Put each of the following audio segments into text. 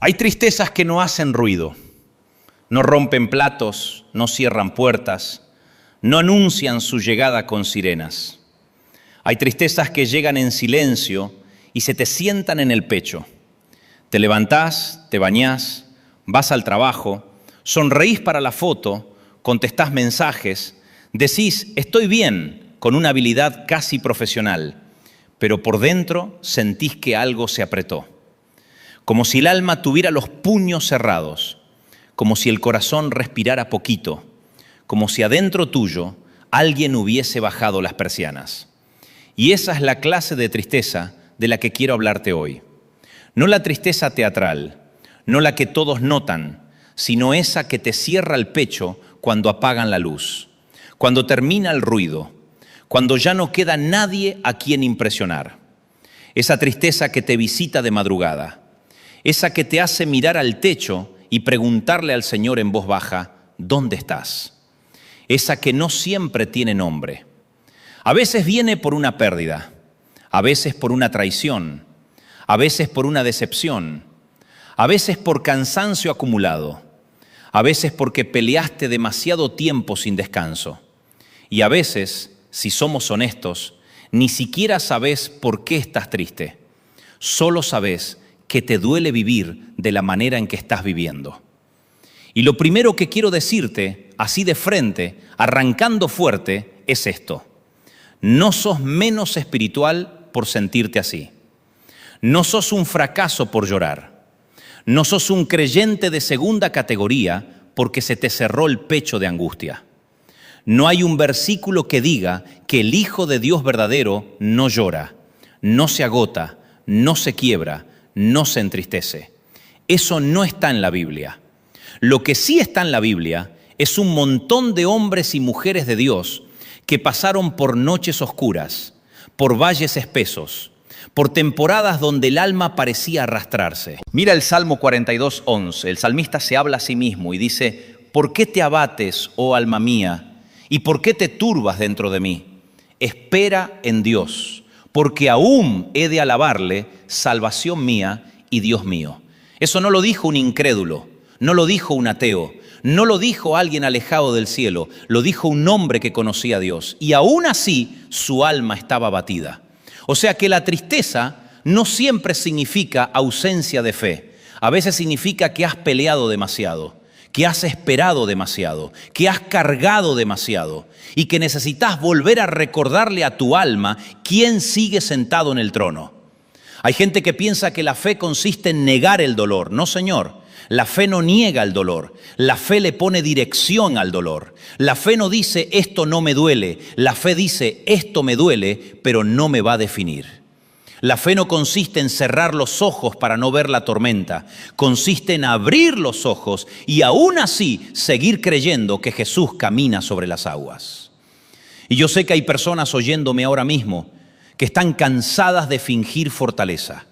Hay tristezas que no hacen ruido, no rompen platos, no cierran puertas, no anuncian su llegada con sirenas. Hay tristezas que llegan en silencio y se te sientan en el pecho. Te levantás, te bañás, vas al trabajo, sonreís para la foto, contestás mensajes, decís estoy bien con una habilidad casi profesional, pero por dentro sentís que algo se apretó. Como si el alma tuviera los puños cerrados, como si el corazón respirara poquito, como si adentro tuyo alguien hubiese bajado las persianas. Y esa es la clase de tristeza de la que quiero hablarte hoy. No la tristeza teatral, no la que todos notan, sino esa que te cierra el pecho cuando apagan la luz, cuando termina el ruido, cuando ya no queda nadie a quien impresionar. Esa tristeza que te visita de madrugada, esa que te hace mirar al techo y preguntarle al Señor en voz baja, ¿dónde estás? Esa que no siempre tiene nombre. A veces viene por una pérdida, a veces por una traición, a veces por una decepción, a veces por cansancio acumulado, a veces porque peleaste demasiado tiempo sin descanso. Y a veces, si somos honestos, ni siquiera sabes por qué estás triste. Solo sabes que te duele vivir de la manera en que estás viviendo. Y lo primero que quiero decirte, así de frente, arrancando fuerte, es esto. No sos menos espiritual por sentirte así. No sos un fracaso por llorar. No sos un creyente de segunda categoría porque se te cerró el pecho de angustia. No hay un versículo que diga que el Hijo de Dios verdadero no llora, no se agota, no se quiebra, no se entristece. Eso no está en la Biblia. Lo que sí está en la Biblia es un montón de hombres y mujeres de Dios que pasaron por noches oscuras, por valles espesos, por temporadas donde el alma parecía arrastrarse. Mira el Salmo 42:11. El salmista se habla a sí mismo y dice, ¿por qué te abates, oh alma mía? ¿Y por qué te turbas dentro de mí? Espera en Dios, porque aún he de alabarle, salvación mía y Dios mío. Eso no lo dijo un incrédulo, no lo dijo un ateo, no lo dijo alguien alejado del cielo, lo dijo un hombre que conocía a Dios. Y aún así su alma estaba abatida. O sea que la tristeza no siempre significa ausencia de fe. A veces significa que has peleado demasiado, que has esperado demasiado, que has cargado demasiado y que necesitas volver a recordarle a tu alma quién sigue sentado en el trono. Hay gente que piensa que la fe consiste en negar el dolor. No, señor. La fe no niega el dolor. La fe le pone dirección al dolor. La fe no dice esto no me duele. La fe dice esto me duele, pero no me va a definir. La fe no consiste en cerrar los ojos para no ver la tormenta. Consiste en abrir los ojos y aún así seguir creyendo que Jesús camina sobre las aguas. Y yo sé que hay personas oyéndome ahora mismo que están cansadas de fingir fortaleza,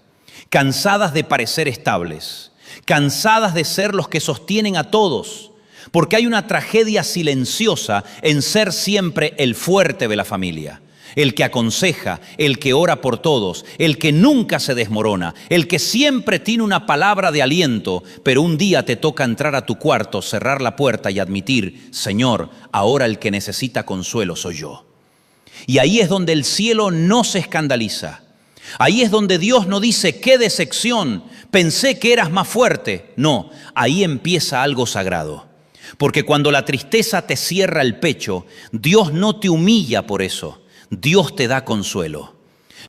cansadas de parecer estables, cansadas de ser los que sostienen a todos, porque hay una tragedia silenciosa en ser siempre el fuerte de la familia, el que aconseja, el que ora por todos, el que nunca se desmorona, el que siempre tiene una palabra de aliento, pero un día te toca entrar a tu cuarto, cerrar la puerta y admitir, Señor, ahora el que necesita consuelo soy yo. Y ahí es donde el cielo no se escandaliza. Ahí es donde Dios no dice, qué decepción, pensé que eras más fuerte. No, ahí empieza algo sagrado. Porque cuando la tristeza te cierra el pecho, Dios no te humilla por eso, Dios te da consuelo.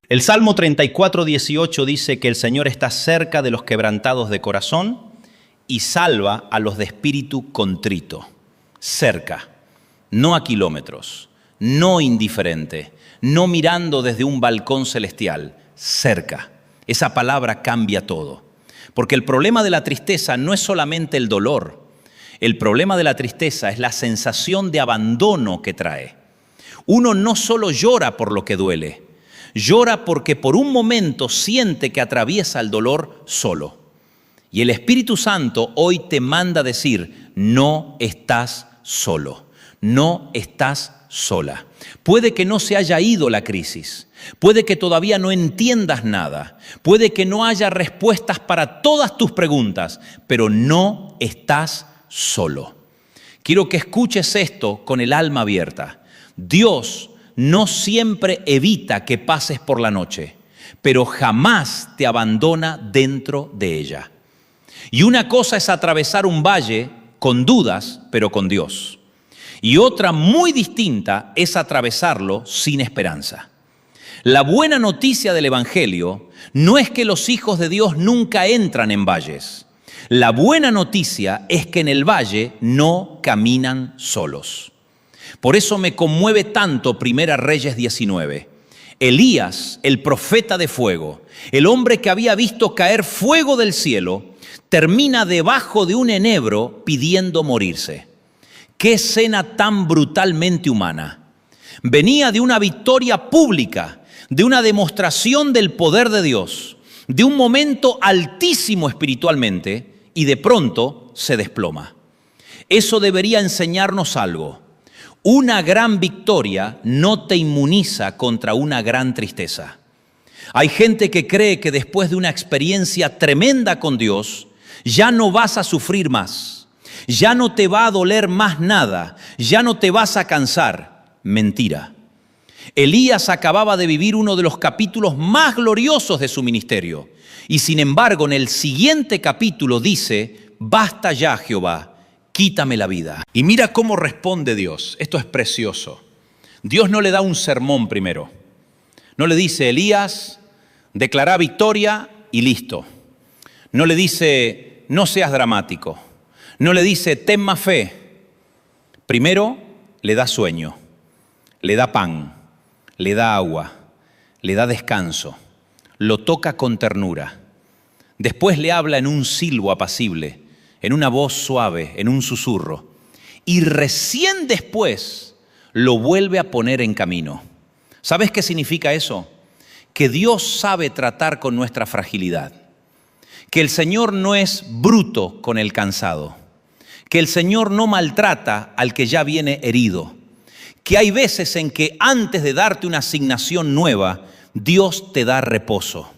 El Salmo 34:18 dice que el Señor está cerca de los quebrantados de corazón y salva a los de espíritu contrito. Cerca, no a kilómetros, no indiferente, no mirando desde un balcón celestial, cerca. Esa palabra cambia todo. Porque el problema de la tristeza no es solamente el dolor. El problema de la tristeza es la sensación de abandono que trae. Uno no solo llora por lo que duele, llora porque por un momento siente que atraviesa el dolor solo. Y el Espíritu Santo hoy te manda decir, no estás solo. No estás sola. Puede que no se haya ido la crisis, puede que todavía no entiendas nada, puede que no haya respuestas para todas tus preguntas, pero no estás solo. Quiero que escuches esto con el alma abierta. Dios no siempre evita que pases por la noche, pero jamás te abandona dentro de ella. Y una cosa es atravesar un valle con dudas, pero con Dios. Y otra muy distinta es atravesarlo sin esperanza. La buena noticia del Evangelio no es que los hijos de Dios nunca entran en valles. La buena noticia es que en el valle no caminan solos. Por eso me conmueve tanto Primera Reyes 19. Elías, el profeta de fuego, el hombre que había visto caer fuego del cielo, termina debajo de un enebro pidiendo morirse. ¡Qué escena tan brutalmente humana! Venía de una victoria pública, de una demostración del poder de Dios, de un momento altísimo espiritualmente, y de pronto se desploma. Eso debería enseñarnos algo. Una gran victoria no te inmuniza contra una gran tristeza. Hay gente que cree que después de una experiencia tremenda con Dios, ya no vas a sufrir más, ya no te va a doler más nada, ya no te vas a cansar. Mentira. Elías acababa de vivir uno de los capítulos más gloriosos de su ministerio. Y sin embargo, en el siguiente capítulo dice: basta ya, Jehová, quítame la vida. Y mira cómo responde Dios. Esto es precioso. Dios no le da un sermón primero. No le dice: Elías, declará victoria y listo. No le dice: no seas dramático. No le dice: ten más fe. Primero le da sueño, le da pan, le da agua, le da descanso, lo toca con ternura. Después le habla en un silbo apacible, en una voz suave, en un susurro. Y recién después lo vuelve a poner en camino. ¿Sabes qué significa eso? Que Dios sabe tratar con nuestra fragilidad. Que el Señor no es bruto con el cansado. Que el Señor no maltrata al que ya viene herido. Que hay veces en que antes de darte una asignación nueva, Dios te da reposo.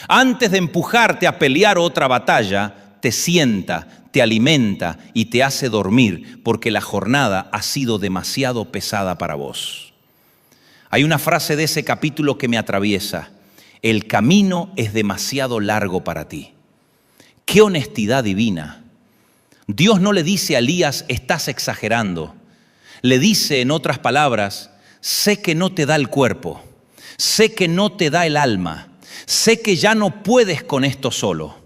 Antes de empujarte a pelear otra batalla, te sienta, te alimenta y te hace dormir porque la jornada ha sido demasiado pesada para vos. Hay una frase de ese capítulo que me atraviesa: el camino es demasiado largo para ti. ¡Qué honestidad divina! Dios no le dice a Elías: estás exagerando. Le dice, en otras palabras: sé que no te da el cuerpo, sé que no te da el alma, sé que ya no puedes con esto solo.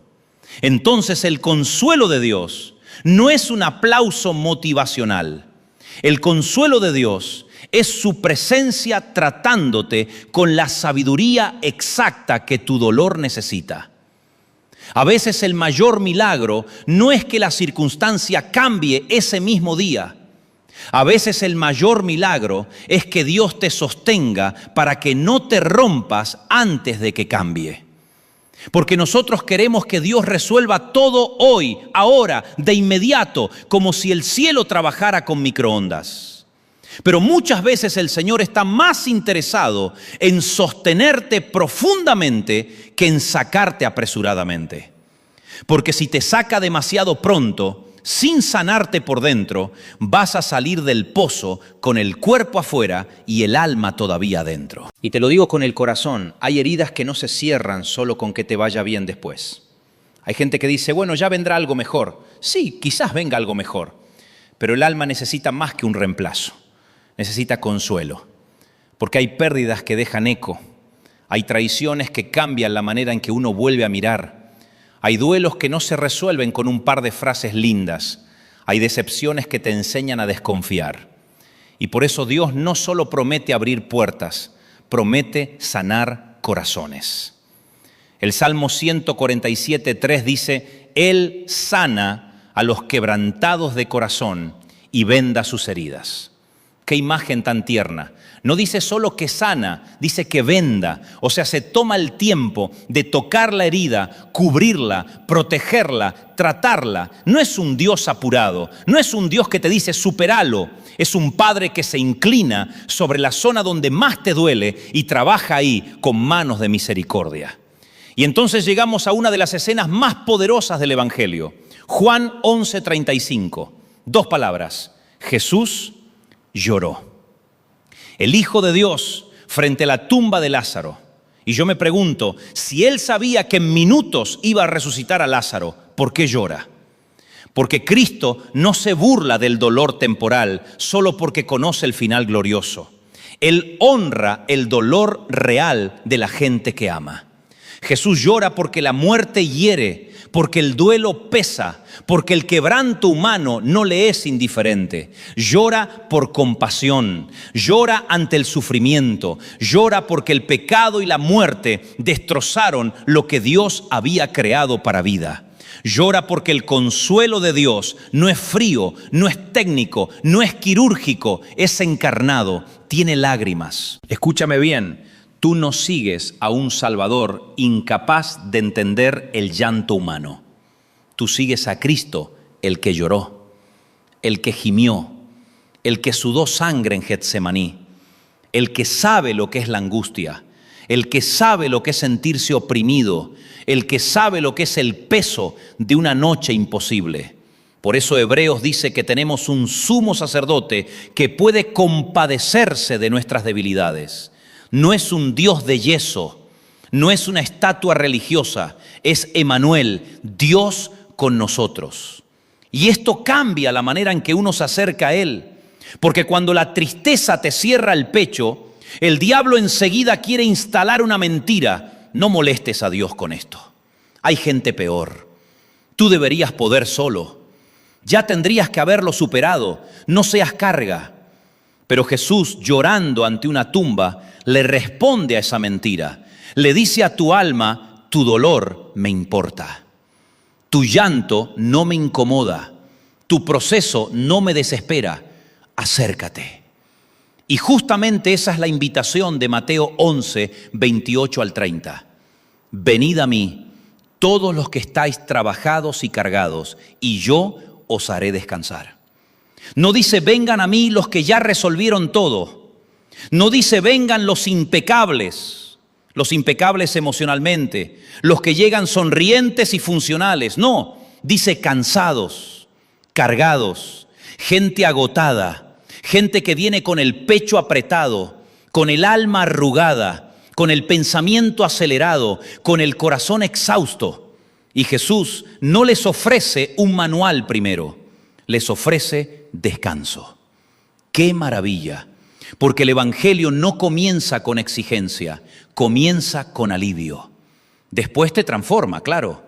Entonces el consuelo de Dios no es un aplauso motivacional. El consuelo de Dios es su presencia tratándote con la sabiduría exacta que tu dolor necesita. A veces el mayor milagro no es que la circunstancia cambie ese mismo día. A veces el mayor milagro es que Dios te sostenga para que no te rompas antes de que cambie. Porque nosotros queremos que Dios resuelva todo hoy, ahora, de inmediato, como si el cielo trabajara con microondas. Pero muchas veces el Señor está más interesado en sostenerte profundamente que en sacarte apresuradamente. Porque si te saca demasiado pronto, sin sanarte por dentro, vas a salir del pozo con el cuerpo afuera y el alma todavía adentro. Y te lo digo con el corazón, hay heridas que no se cierran solo con que te vaya bien después. Hay gente que dice: bueno, ya vendrá algo mejor. Sí, quizás venga algo mejor, pero el alma necesita más que un reemplazo. Necesita consuelo, porque hay pérdidas que dejan eco, hay traiciones que cambian la manera en que uno vuelve a mirar, hay duelos que no se resuelven con un par de frases lindas, hay decepciones que te enseñan a desconfiar. Y por eso Dios no solo promete abrir puertas, promete sanar corazones. El Salmo 147:3 dice: Él sana a los quebrantados de corazón y venda sus heridas. Qué imagen tan tierna. No dice solo que sana, dice que venda. O sea, se toma el tiempo de tocar la herida, cubrirla, protegerla, tratarla. No es un Dios apurado, no es un Dios que te dice superalo. Es un Padre que se inclina sobre la zona donde más te duele y trabaja ahí con manos de misericordia. Y entonces llegamos a una de las escenas más poderosas del Evangelio. Juan 11:35. 2 palabras. Jesús lloró. El Hijo de Dios frente a la tumba de Lázaro. Y yo me pregunto, si Él sabía que en minutos iba a resucitar a Lázaro, ¿por qué llora? Porque Cristo no se burla del dolor temporal solo porque conoce el final glorioso. Él honra el dolor real de la gente que ama. Jesús llora porque la muerte hiere, porque el duelo pesa, porque el quebranto humano no le es indiferente. Llora por compasión, llora ante el sufrimiento, llora porque el pecado y la muerte destrozaron lo que Dios había creado para vida. Llora porque el consuelo de Dios no es frío, no es técnico, no es quirúrgico, es encarnado, tiene lágrimas. Escúchame bien. Tú no sigues a un Salvador incapaz de entender el llanto humano. Tú sigues a Cristo, el que lloró, el que gimió, el que sudó sangre en Getsemaní, el que sabe lo que es la angustia, el que sabe lo que es sentirse oprimido, el que sabe lo que es el peso de una noche imposible. Por eso Hebreos dice que tenemos un sumo sacerdote que puede compadecerse de nuestras debilidades. No es un Dios de yeso, no es una estatua religiosa, es Emmanuel, Dios con nosotros. Y esto cambia la manera en que uno se acerca a Él, porque cuando la tristeza te cierra el pecho, el diablo enseguida quiere instalar una mentira. No molestes a Dios con esto. Hay gente peor. Tú deberías poder solo. Ya tendrías que haberlo superado. No seas carga. Pero Jesús, llorando ante una tumba, le responde a esa mentira. Le dice a tu alma, tu dolor me importa. Tu llanto no me incomoda. Tu proceso no me desespera. Acércate. Y justamente esa es la invitación de Mateo 11, 28 al 30. Venid a mí, todos los que estáis trabajados y cargados, y yo os haré descansar. No dice vengan a mí los que ya resolvieron todo. No dice vengan los impecables emocionalmente, los que llegan sonrientes y funcionales. No, dice cansados, cargados, gente agotada, gente que viene con el pecho apretado, con el alma arrugada, con el pensamiento acelerado, con el corazón exhausto. Y Jesús no les ofrece un manual primero, les ofrece descanso. ¡Qué maravilla! Porque el Evangelio no comienza con exigencia, comienza con alivio. Después te transforma, claro.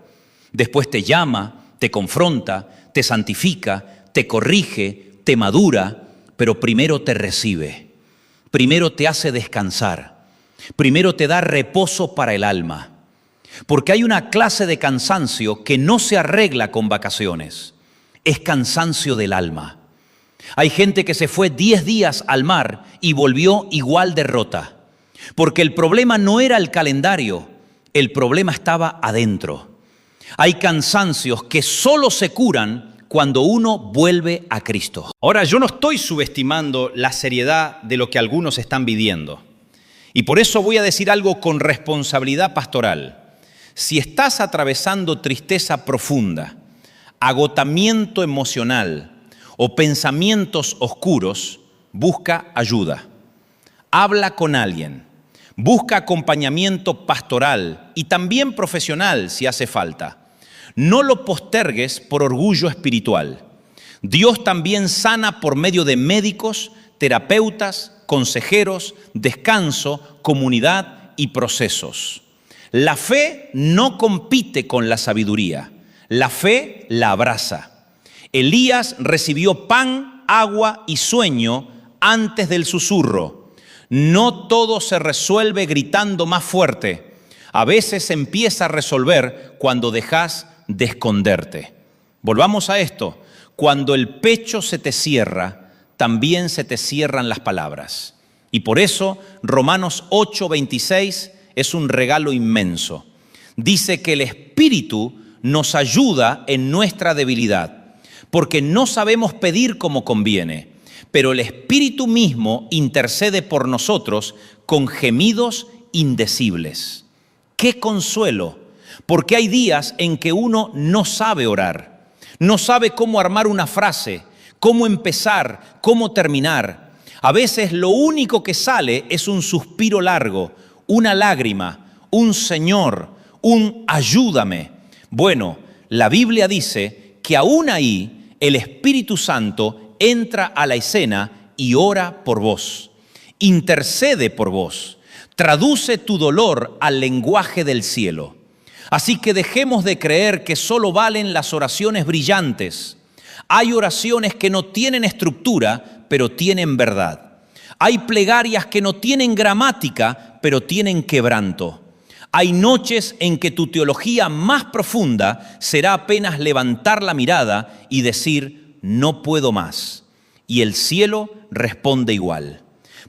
Después te llama, te confronta, te santifica, te corrige, te madura, pero primero te recibe. Primero te hace descansar. Primero te da reposo para el alma. Porque hay una clase de cansancio que no se arregla con vacaciones. Es cansancio del alma. Hay gente que se fue 10 días al mar y volvió igual de rota. Porque el problema no era el calendario, el problema estaba adentro. Hay cansancios que solo se curan cuando uno vuelve a Cristo. Ahora, yo no estoy subestimando la seriedad de lo que algunos están viviendo. Y por eso voy a decir algo con responsabilidad pastoral. Si estás atravesando tristeza profunda, agotamiento emocional o pensamientos oscuros, busca ayuda. Habla con alguien. Busca acompañamiento pastoral y también profesional si hace falta. No lo postergues por orgullo espiritual. Dios también sana por medio de médicos, terapeutas, consejeros, descanso, comunidad y procesos. La fe no compite con la sabiduría. La fe la abraza. Elías recibió pan, agua y sueño antes del susurro. No todo se resuelve gritando más fuerte. A veces se empieza a resolver cuando dejas de esconderte. Volvamos a esto. Cuando el pecho se te cierra, también se te cierran las palabras. Y por eso Romanos 8:26 es un regalo inmenso. Dice que el Espíritu nos ayuda en nuestra debilidad, porque no sabemos pedir como conviene, pero el Espíritu mismo intercede por nosotros con gemidos indecibles. ¡Qué consuelo! Porque hay días en que uno no sabe orar, no sabe cómo armar una frase, cómo empezar, cómo terminar. A veces lo único que sale es un suspiro largo, una lágrima, un Señor, un ayúdame. Bueno, la Biblia dice que aún ahí el Espíritu Santo entra a la escena y ora por vos, intercede por vos, traduce tu dolor al lenguaje del cielo. Así que dejemos de creer que solo valen las oraciones brillantes. Hay oraciones que no tienen estructura, pero tienen verdad. Hay plegarias que no tienen gramática, pero tienen quebranto. Hay noches en que tu teología más profunda será apenas levantar la mirada y decir, no puedo más. Y el cielo responde igual.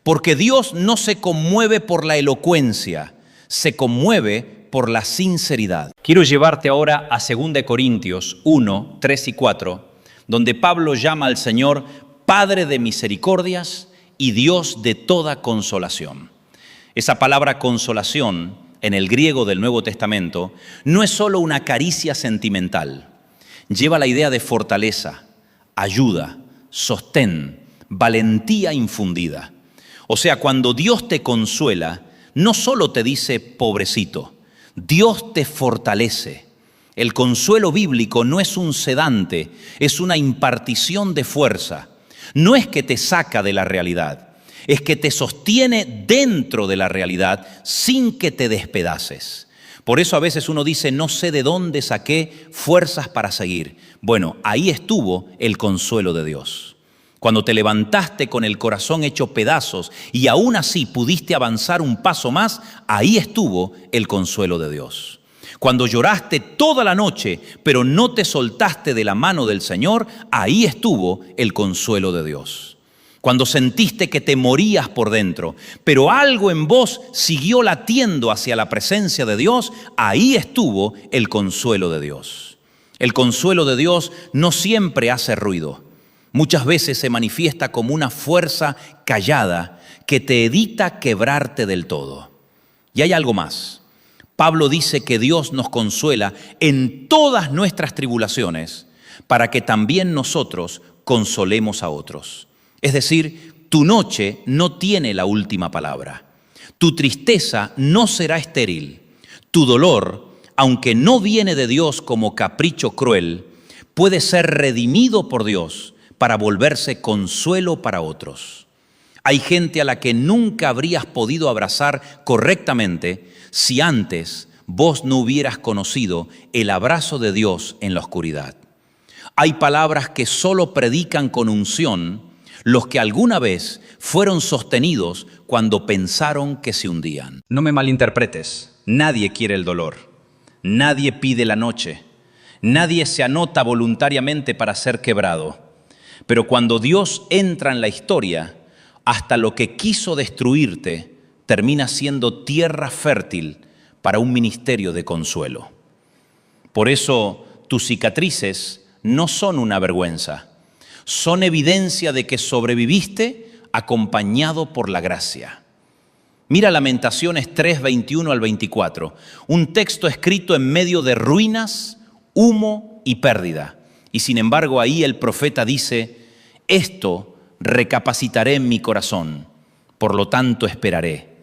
Porque Dios no se conmueve por la elocuencia, se conmueve por la sinceridad. Quiero llevarte ahora a 2 Corintios 1, 3 y 4, donde Pablo llama al Señor Padre de misericordias y Dios de toda consolación. Esa palabra consolación en el griego del Nuevo Testamento no es solo una caricia sentimental, lleva la idea de fortaleza, ayuda, sostén, valentía infundida. O sea, cuando Dios te consuela, no solo te dice pobrecito, Dios te fortalece. El consuelo bíblico no es un sedante, es una impartición de fuerza. No es que te saca de la realidad, es que te sostiene dentro de la realidad sin que te despedaces. Por eso a veces uno dice, no sé de dónde saqué fuerzas para seguir. Bueno, ahí estuvo el consuelo de Dios. Cuando te levantaste con el corazón hecho pedazos y aún así pudiste avanzar un paso más, ahí estuvo el consuelo de Dios. Cuando lloraste toda la noche, pero no te soltaste de la mano del Señor, ahí estuvo el consuelo de Dios. Cuando sentiste que te morías por dentro, pero algo en vos siguió latiendo hacia la presencia de Dios, ahí estuvo el consuelo de Dios. El consuelo de Dios no siempre hace ruido. Muchas veces se manifiesta como una fuerza callada que te evita quebrarte del todo. Y hay algo más. Pablo dice que Dios nos consuela en todas nuestras tribulaciones para que también nosotros consolemos a otros. Es decir, tu noche no tiene la última palabra. Tu tristeza no será estéril. Tu dolor, aunque no viene de Dios como capricho cruel, puede ser redimido por Dios para volverse consuelo para otros. Hay gente a la que nunca habrías podido abrazar correctamente si antes vos no hubieras conocido el abrazo de Dios en la oscuridad. Hay palabras que solo predican con unción los que alguna vez fueron sostenidos cuando pensaron que se hundían. No me malinterpretes, nadie quiere el dolor, nadie pide la noche, nadie se anota voluntariamente para ser quebrado. Pero cuando Dios entra en la historia, hasta lo que quiso destruirte termina siendo tierra fértil para un ministerio de consuelo. Por eso tus cicatrices no son una vergüenza, son evidencia de que sobreviviste acompañado por la gracia. Mira Lamentaciones 3, 21 al 24, un texto escrito en medio de ruinas, humo y pérdida. Y sin embargo ahí el profeta dice, esto recapacitaré en mi corazón, por lo tanto esperaré.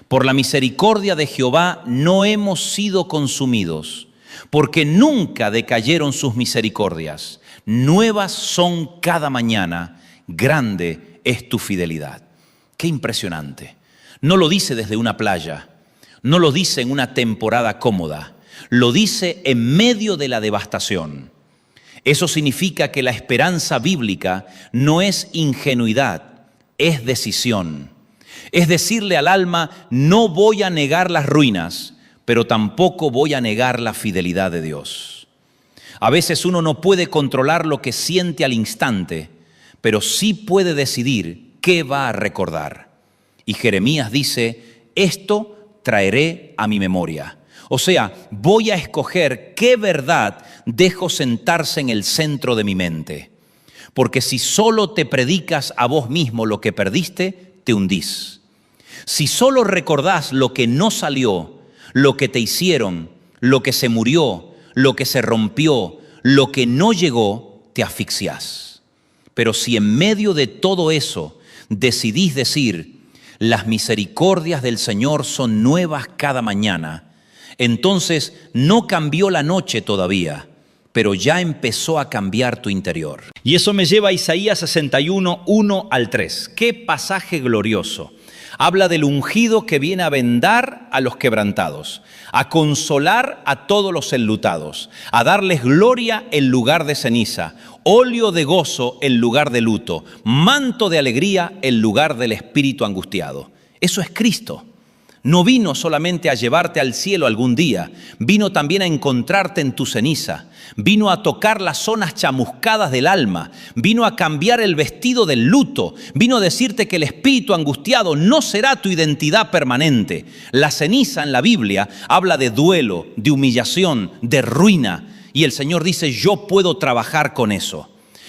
Por la misericordia de Jehová no hemos sido consumidos, porque nunca decayeron sus misericordias. Nuevas son cada mañana, grande es tu fidelidad. Qué impresionante. No lo dice desde una playa, no lo dice en una temporada cómoda, lo dice en medio de la devastación. Eso significa que la esperanza bíblica no es ingenuidad, es decisión. Es decirle al alma, no voy a negar las ruinas, pero tampoco voy a negar la fidelidad de Dios. A veces uno no puede controlar lo que siente al instante, pero sí puede decidir qué va a recordar. Y Jeremías dice, esto traeré a mi memoria. O sea, voy a escoger qué verdad dejo sentarse en el centro de mi mente. Porque si solo te predicas a vos mismo lo que perdiste, te hundís. Si solo recordás lo que no salió, lo que te hicieron, lo que se murió, lo que se rompió, lo que no llegó, te asfixiás. Pero si en medio de todo eso decidís decir, las misericordias del Señor son nuevas cada mañana, entonces no cambió la noche todavía, pero ya empezó a cambiar tu interior. Y eso me lleva a Isaías 61, 1 al 3. ¡Qué pasaje glorioso! Habla del ungido que viene a vendar a los quebrantados, a consolar a todos los enlutados, a darles gloria en lugar de ceniza, óleo de gozo en lugar de luto, manto de alegría en lugar del espíritu angustiado. Eso es Cristo. No vino solamente a llevarte al cielo algún día, vino también a encontrarte en tu ceniza, vino a tocar las zonas chamuscadas del alma, vino a cambiar el vestido del luto, vino a decirte que el espíritu angustiado no será tu identidad permanente. La ceniza en la Biblia habla de duelo, de humillación, de ruina, y el Señor dice, yo puedo trabajar con eso.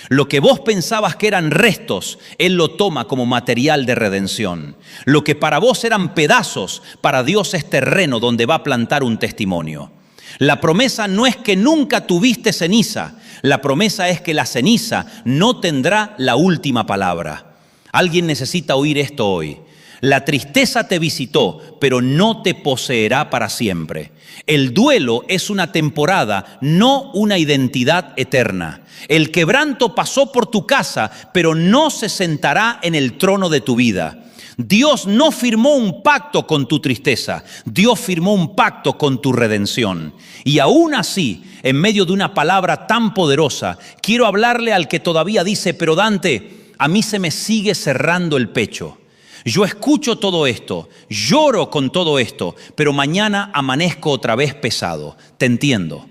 Lo que vos pensabas que eran restos, Él lo toma como material de redención. Lo que para vos eran pedazos, para Dios es terreno donde va a plantar un testimonio. La promesa no es que nunca tuviste ceniza, la promesa es que la ceniza no tendrá la última palabra. Alguien necesita oír esto hoy. La tristeza te visitó, pero no te poseerá para siempre. El duelo es una temporada, no una identidad eterna. El quebranto pasó por tu casa, pero no se sentará en el trono de tu vida. Dios no firmó un pacto con tu tristeza, Dios firmó un pacto con tu redención. Y aún así, en medio de una palabra tan poderosa, quiero hablarle al que todavía dice, pero Dante, a mí se me sigue cerrando el pecho. Yo escucho todo esto, lloro con todo esto, pero mañana amanezco otra vez pesado. Te entiendo,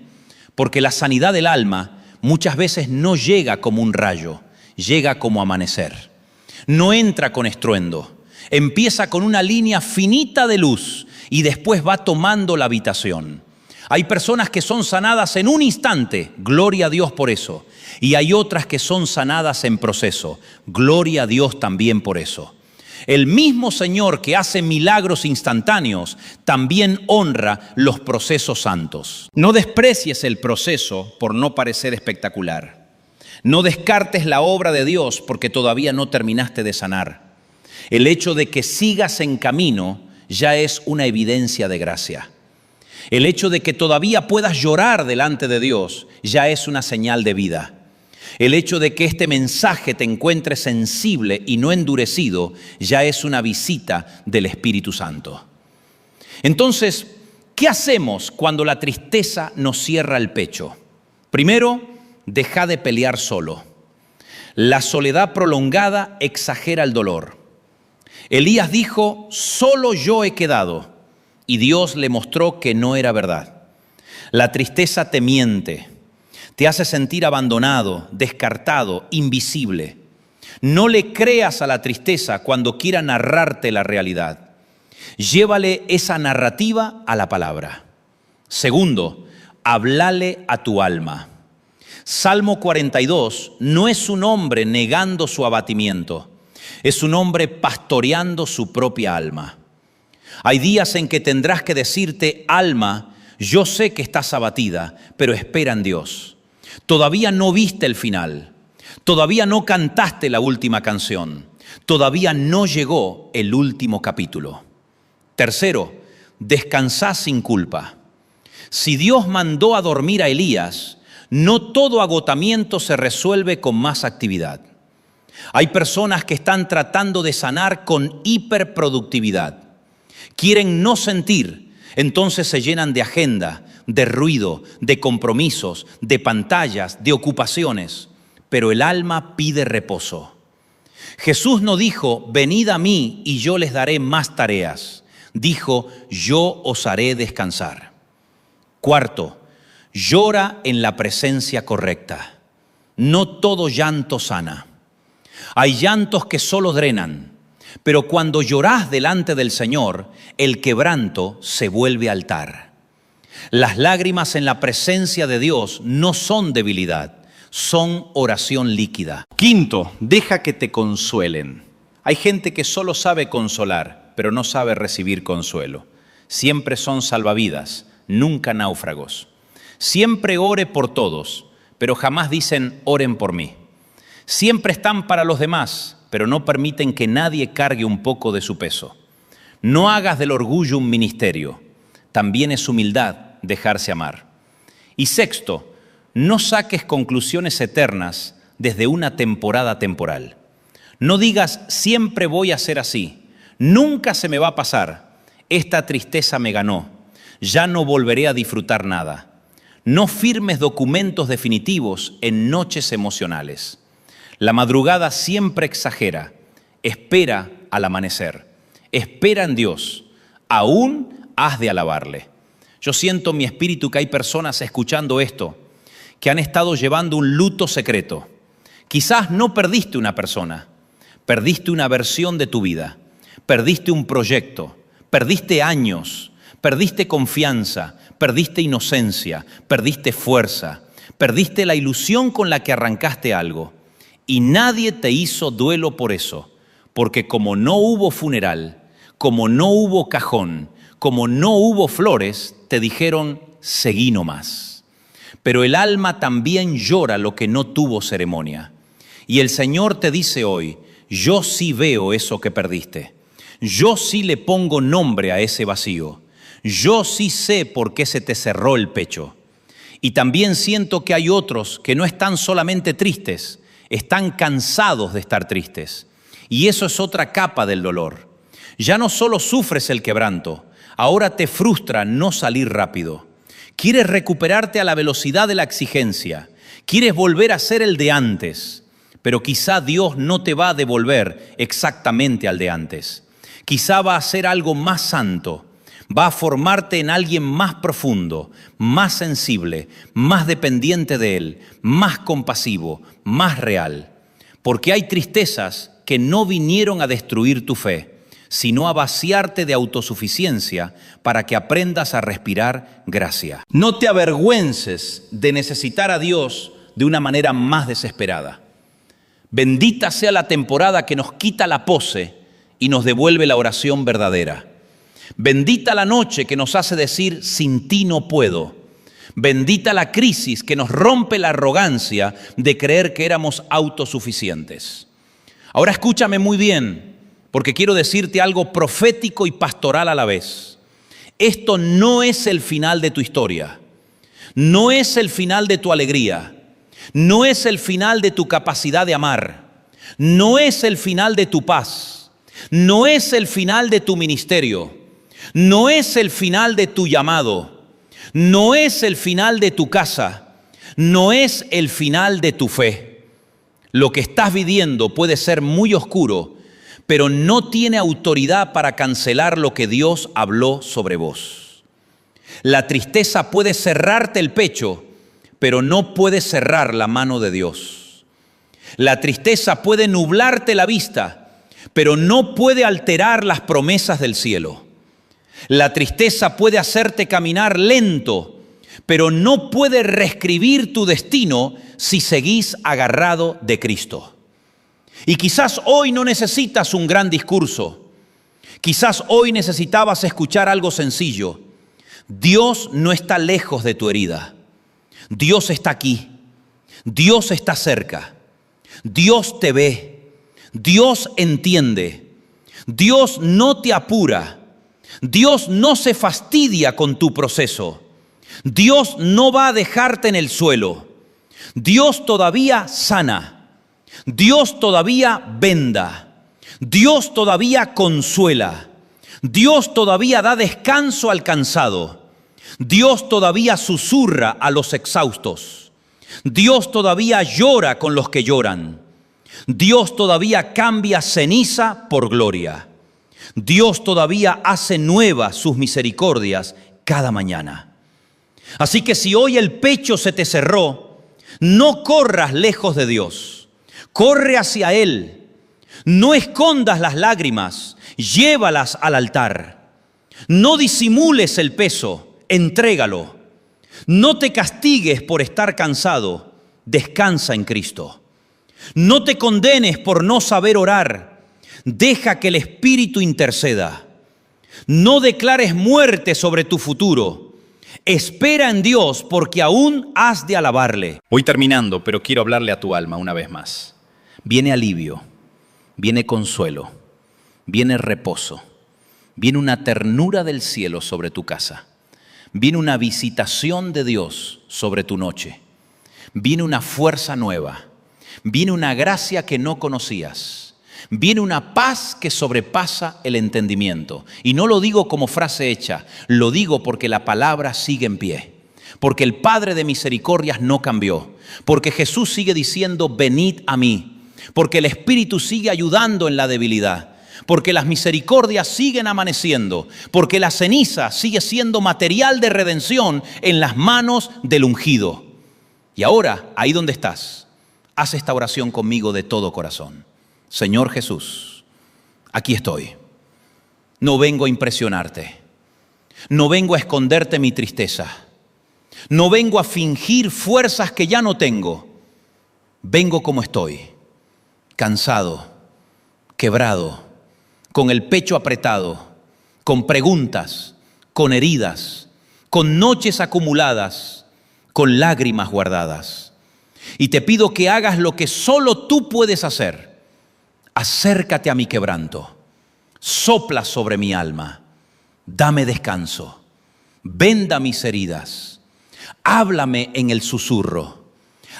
porque la sanidad del alma muchas veces no llega como un rayo, llega como amanecer. No entra con estruendo, empieza con una línea finita de luz y después va tomando la habitación. Hay personas que son sanadas en un instante, gloria a Dios por eso. Y hay otras que son sanadas en proceso, gloria a Dios también por eso. El mismo Señor que hace milagros instantáneos también honra los procesos santos. No desprecies el proceso por no parecer espectacular. No descartes la obra de Dios porque todavía no terminaste de sanar. El hecho de que sigas en camino ya es una evidencia de gracia. El hecho de que todavía puedas llorar delante de Dios ya es una señal de vida. El hecho de que este mensaje te encuentre sensible y no endurecido ya es una visita del Espíritu Santo. Entonces, ¿qué hacemos cuando la tristeza nos cierra el pecho? Primero, deja de pelear solo. La soledad prolongada exagera el dolor. Elías dijo, solo yo he quedado, y Dios le mostró que no era verdad. La tristeza te miente. Te hace sentir abandonado, descartado, invisible. No le creas a la tristeza cuando quiera narrarte la realidad. Llévale esa narrativa a la palabra. Segundo, háblale a tu alma. Salmo 42 no es un hombre negando su abatimiento, es un hombre pastoreando su propia alma. Hay días en que tendrás que decirte, alma, yo sé que estás abatida, pero espera en Dios. Todavía no viste el final, todavía no cantaste la última canción, todavía no llegó el último capítulo. Tercero, descansá sin culpa. Si Dios mandó a dormir a Elías, no todo agotamiento se resuelve con más actividad. Hay personas que están tratando de sanar con hiperproductividad. Quieren no sentir, entonces se llenan de agenda, de ruido, de compromisos, de pantallas, de ocupaciones, pero el alma pide reposo. Jesús no dijo, venid a mí y yo les daré más tareas. Dijo, yo os haré descansar. Cuarto, llora en la presencia correcta. No todo llanto sana. Hay llantos que solo drenan. Pero cuando llorás delante del Señor, el quebranto se vuelve altar. Las lágrimas en la presencia de Dios no son debilidad, son oración líquida. Quinto, deja que te consuelen. Hay gente que solo sabe consolar, pero no sabe recibir consuelo. Siempre son salvavidas, nunca náufragos. Siempre ore por todos, pero jamás dicen oren por mí. Siempre están para los demás, pero no permiten que nadie cargue un poco de su peso. No hagas del orgullo un ministerio. También es humildad dejarse amar. Y sexto, no saques conclusiones eternas desde una temporada temporal. No digas siempre voy a ser así, nunca se me va a pasar, esta tristeza me ganó, ya no volveré a disfrutar nada. No firmes documentos definitivos en noches emocionales. La madrugada siempre exagera. Espera al amanecer. Espera en Dios. Aún has de alabarle. Yo siento en mi espíritu que hay personas escuchando esto que han estado llevando un luto secreto. Quizás no perdiste una persona, perdiste una versión de tu vida, perdiste un proyecto, perdiste años, perdiste confianza, perdiste inocencia, perdiste fuerza, perdiste la ilusión con la que arrancaste algo. Y nadie te hizo duelo por eso, porque como no hubo funeral, como no hubo cajón, como no hubo flores, te dijeron, seguí nomás. Pero el alma también llora lo que no tuvo ceremonia. Y el Señor te dice hoy, yo sí veo eso que perdiste. Yo sí le pongo nombre a ese vacío. Yo sí sé por qué se te cerró el pecho. Y también siento que hay otros que no están solamente tristes, están cansados de estar tristes. Y eso es otra capa del dolor. Ya no solo sufres el quebranto, ahora te frustra no salir rápido. Quieres recuperarte a la velocidad de la exigencia. Quieres volver a ser el de antes. Pero quizá Dios no te va a devolver exactamente al de antes. Quizá va a hacer algo más santo. Va a formarte en alguien más profundo, más sensible, más dependiente de Él, más compasivo, más real. Porque hay tristezas que no vinieron a destruir tu fe, sino a vaciarte de autosuficiencia para que aprendas a respirar gracia. No te avergüences de necesitar a Dios de una manera más desesperada. Bendita sea la temporada que nos quita la pose y nos devuelve la oración verdadera. Bendita la noche que nos hace decir, sin ti no puedo. Bendita la crisis que nos rompe la arrogancia de creer que éramos autosuficientes. Ahora escúchame muy bien, porque quiero decirte algo profético y pastoral a la vez. Esto no es el final de tu historia. No es el final de tu alegría. No es el final de tu capacidad de amar. No es el final de tu paz. No es el final de tu ministerio. No es el final de tu llamado, no es el final de tu casa, no es el final de tu fe. Lo que estás viviendo puede ser muy oscuro, pero no tiene autoridad para cancelar lo que Dios habló sobre vos. La tristeza puede cerrarte el pecho, pero no puede cerrar la mano de Dios. La tristeza puede nublarte la vista, pero no puede alterar las promesas del cielo. La tristeza puede hacerte caminar lento, pero no puede reescribir tu destino si seguís agarrado de Cristo. Y quizás hoy no necesitas un gran discurso. Quizás hoy necesitabas escuchar algo sencillo. Dios no está lejos de tu herida. Dios está aquí. Dios está cerca. Dios te ve. Dios entiende. Dios no te apura. Dios no se fastidia con tu proceso. Dios no va a dejarte en el suelo. Dios todavía sana. Dios todavía venda. Dios todavía consuela. Dios todavía da descanso al cansado. Dios todavía susurra a los exhaustos. Dios todavía llora con los que lloran. Dios todavía cambia ceniza por gloria. Dios todavía hace nuevas sus misericordias cada mañana. Así que si hoy el pecho se te cerró, no corras lejos de Dios. Corre hacia Él. No escondas las lágrimas, llévalas al altar. No disimules el peso, entrégalo. No te castigues por estar cansado, descansa en Cristo. No te condenes por no saber orar, deja que el Espíritu interceda. No declares muerte sobre tu futuro, espera en Dios porque aún has de alabarle. Voy terminando, pero quiero hablarle a tu alma una vez más. Viene alivio, viene consuelo, viene reposo, viene una ternura del cielo sobre tu casa, viene una visitación de Dios sobre tu noche, viene una fuerza nueva, viene una gracia que no conocías, viene una paz que sobrepasa el entendimiento. Y no lo digo como frase hecha, lo digo porque la palabra sigue en pie, porque el Padre de misericordias no cambió, porque Jesús sigue diciendo, venid a mí, porque el Espíritu sigue ayudando en la debilidad, porque las misericordias siguen amaneciendo, porque la ceniza sigue siendo material de redención en las manos del ungido. Y ahora, ahí donde estás, haz esta oración conmigo de todo corazón. Señor Jesús, aquí estoy. No vengo a impresionarte, no vengo a esconderte mi tristeza, no vengo a fingir fuerzas que ya no tengo. Vengo como estoy, cansado, quebrado, con el pecho apretado, con preguntas, con heridas, con noches acumuladas, con lágrimas guardadas. Y te pido que hagas lo que solo tú puedes hacer. Acércate a mi quebranto, sopla sobre mi alma, dame descanso, venda mis heridas, háblame en el susurro,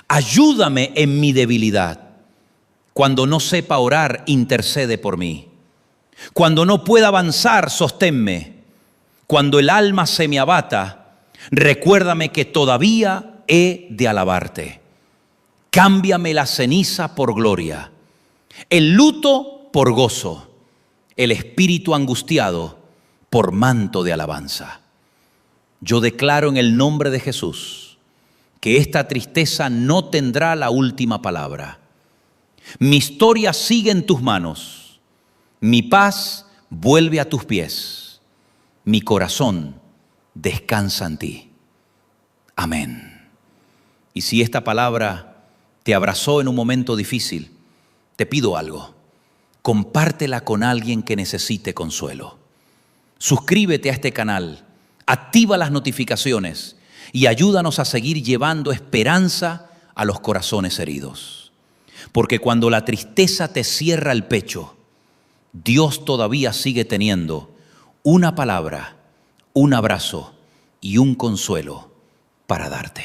ayúdame en mi debilidad. Cuando no sepa orar, intercede por mí. Cuando no pueda avanzar, sosténme. Cuando el alma se me abata, recuérdame que todavía he de alabarte. Cámbiame la ceniza por gloria, el luto por gozo, el espíritu angustiado por manto de alabanza. Yo declaro en el nombre de Jesús que esta tristeza no tendrá la última palabra. Mi historia sigue en tus manos, mi paz vuelve a tus pies, mi corazón descansa en ti. Amén. Y si esta palabra te abrazó en un momento difícil, te pido algo, compártela con alguien que necesite consuelo. Suscríbete a este canal, activa las notificaciones y ayúdanos a seguir llevando esperanza a los corazones heridos. Porque cuando la tristeza te cierra el pecho, Dios todavía sigue teniendo una palabra, un abrazo y un consuelo para darte.